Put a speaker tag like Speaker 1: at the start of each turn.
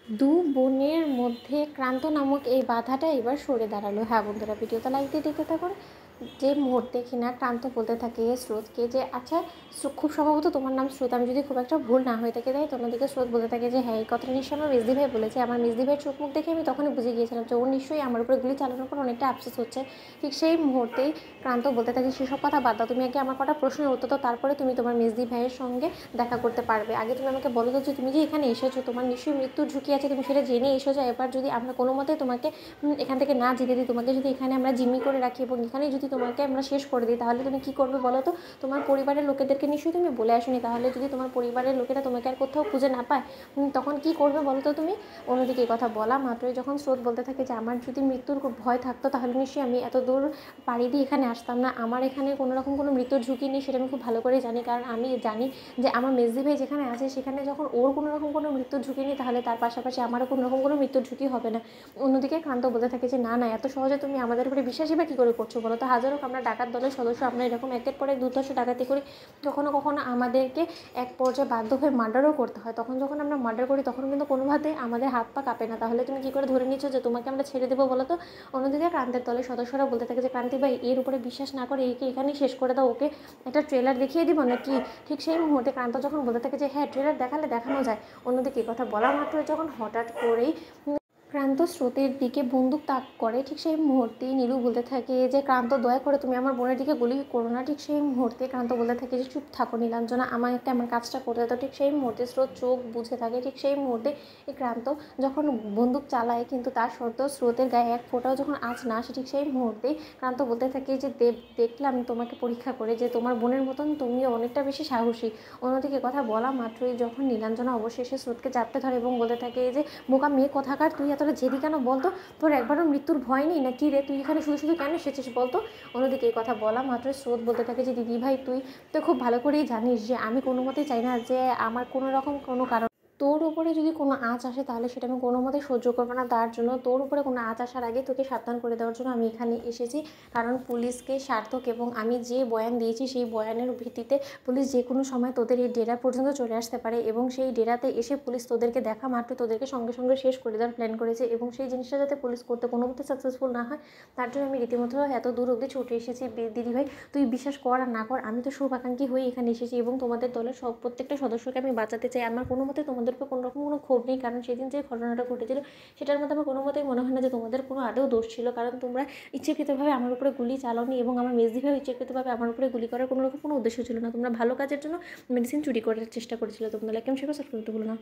Speaker 1: দু বোনের মধ্যে ক্রান্ত নামক এই বাধাটা এবার সরে দাঁড়ালো। হ্যাঁ বন্ধুরা, ভিডিওটা লাইক দিয়ে দেখতে থাকুন। যে মুহূর্তে কিনা ক্রান্ত বলতে থাকে স্রোতকে যে আচ্ছা খুব সম্ভবত তোমার নাম স্রোত, আমি যদি খুব একটা ভুল না হয়ে থাকে, তাই তো? অন্যদিকে স্রোত বলতে থাকে যে হ্যাঁ, এই কথাটা নিশ্চয়ই আমার মেজদি ভাই বলেছে। আমার মেজদি ভাইয়ের চোখ মুখ দেখে আমি তখনই বুঝে গিয়েছিলাম যে ও নিশ্চয়ই আমার উপরে গুলি চালানোর পর অনেকটা আফসোস হচ্ছে। ঠিক সেই মুহূর্তেই ক্রান্ত বলতে থাকে সেসব কথা বাদ দাও, তুমি আগে আমার কটা প্রশ্নের উত্তর দাও, তারপরে তুমি তোমার মেজদি ভাইয়ের সঙ্গে দেখা করতে পারবে। আগে তুমি আমাকে বলো তো যে তুমি যে এখানে এসেছো, তোমার নিশ্চয়ই মৃত্যুর ঝুঁকি আছে, তুমি সেটা জেনে এসেছো। এবার যদি আমরা কোনো মতে তোমাকে এখান থেকে না যেতে দিই, তোমাকে যদি এখানে আমরা জিম্মি করে রাখি এবং এখানেই যদি তোমাকে আমরা শেষ করে দিই, তাহলে তুমি কী করবে বলো তো? তোমার পরিবারের লোকেদেরকে নিশ্চয়ই তুমি বলে আসোনি, তাহলে যদি তোমার পরিবারের লোকেরা তোমাকে আর কোথাও খুঁজে না পায়, তখন কী করবে বলো তো তুমি? অন্যদিকে এই কথা বলা মাত্রই যখন স্রোত বলতে থাকে যে আমার যদি মৃত্যুর ভয় থাকতো তাহলে নিশ্চয়ই আমি এত দূর পাড়ি দিয়ে এখানে আসতাম না। আমার এখানে কোনো রকম কোনো মৃত্যুর ঝুঁকি নেই, সেটা আমি খুব ভালো করে জানি, কারণ আমি জানি যে আমার মেজদি ভাই যেখানে আছে সেখানে যখন ওর কোনো রকম কোনো মৃত্যুর ঝুঁকি নেই, তাহলে তার পাশাপাশি আমারও কোনো রকম কোনো মৃত্যুর ঝুঁকি হবে না। অন্যদিকে ক্রান্ত বলতে থাকে যে না না, এত সহজে তুমি আমাদের উপরে বিশ্বাসই বা কী করে করছো বলো তো? হাজারো আমরা ডাকাত দলের সদস্য, আমরা এরকম একের পর এক দুর্ধর্ষ ডাকাতি করি, কখনো কখনো আমাদেরকে এক পর্যায়ে বাধ্য হয়ে মার্ডারও করতে হয়। তখন যখন আমরা মার্ডার করি তখন কিন্তু কোনোভাবে আমাদের হাত পা কাঁপে না, তাহলে তুমি কী করে ধরে নিচ্ছ যে তোমাকে আমরা ছেড়ে দেবো বলো তো? অন্যদিকে ক্রান্তের দলের সদস্যরা বলতে থাকে যে ক্রান্তি ভাই এর উপরে বিশ্বাস না করে একে এখানেই শেষ করে দাও, ওকে একটা ট্রেলার দেখিয়ে দিব নাকি? ঠিক সেই মুহূর্তে ক্রান্ত যখন বলতে থাকে যে হ্যাঁ, ট্রেলার দেখালে দেখানো যায়। অন্যদিকে কথা বলা মাত্রই যখন হঠাৎ করেই ক্রান্ত স্রোতের দিকে বন্দুক তাক করে, ঠিক সেই মুহূর্তেই নীলু বলতে থাকে যে ক্রান্ত দয়া করে তুমি আমার বোনের দিকে গুলি করো না। ঠিক সেই মুহূর্তে ক্রান্ত বলতে থাকে যে চুপ থাকো নীলাঞ্জনা, আমাকে আমার কাজটা করতে দাও। ঠিক সেই মুহূর্তে স্রোত চোখ বুঝে থাকে। ঠিক সেই মুহূর্তে এই ক্রান্ত যখন বন্দুক চালায়, কিন্তু তার সত্ত্বেও স্রোতের গায়ে এক ফোঁটাও যখন আঁচ না আসে, ঠিক সেই মুহূর্তেই ক্রান্ত বলতে থাকে যে দেখলাম তোমাকে পরীক্ষা করে যে তোমার বোনের মতন তুমিও অনেকটা বেশি সাহসী। অন্যদিকে কথা বলা মাত্রই যখন নীলাঞ্জনা অবশেষে স্রোতকে চাপতে ধরে এবং বলতে থাকে যে বোকা মেয়ে কোথাকার, তুই এতটা জেদি কেন বলতো? তোর একবারও মৃত্যুর ভয় নেই না কি রে? তুই এখানে শুধু শুধু কেন এসেছিস বলতো? অন্যদিকে এই কথা বলা মাত্র স্রোত বলতে থাকে যে দিদি ভাই, তুই তো খুব ভালো করেই জানিস যে আমি কোনো মতেই চাই না যে আমার কোনো রকম কোনো কারণ তোর উপরে যদি কোনো আঁচ আসে, তাহলে সেটা আমি কোনো মতেই সহ্য করবো না। তার জন্য তোর উপরে কোনো আঁচ আসার আগে তোকে সাবধান করে দেওয়ার জন্য আমি এখানে এসেছি। কারণ পুলিশকে সার্থক এবং আমি যে বয়ান দিয়েছি সেই বয়ানের ভিত্তিতে পুলিশ যে কোনো সময় তোদের এই ডেরা পর্যন্ত চলে আসতে পারে, এবং সেই ডেরাতে এসে পুলিশ তোদেরকে দেখা মাত্র তোদেরকে সঙ্গে সঙ্গে শেষ করে দেওয়ার প্ল্যান করেছে, এবং সেই জিনিসটা যাতে পুলিশ করতে কোনো মতে সাকসেসফুল না হয়, তার জন্য আমি রীতিমতো এত দূর অবধি ছুটে এসেছি। দিদিভাই, তুই বিশ্বাস কর আর না কর, আমি তো শুভাকাঙ্ক্ষী হয়ে এখানে এসেছি এবং তোমাদের দলের প্রত্যেকটা সদস্যকে আমি বাঁচাতে চাই। আমার কোনো মতে তোমাদের উপর কোনো রকম কোনো ক্ষোভ নেই, কারণ সেদিন যে ঘটনাটা ঘটেছিল সেটার মধ্যে আমার কোনো মতেই মনে হয় না যে তোমাদের কোনো আদৌ দোষ ছিল, কারণ তোমরা ইচ্ছাকৃতভাবে আমার উপরে গুলি চালাওনি এবং আমার মেজদিভাবে ইচ্ছাকৃতভাবে আমার উপরে গুলি করার কোনো রকম কোনো উদ্দেশ্য ছিল না। তোমরা ভালো কাজের জন্য মেডিসিন চুরি করার চেষ্টা করেছিলে। তোমরা লাইক, সাবস্ক্রাইব করতে ভুলো না।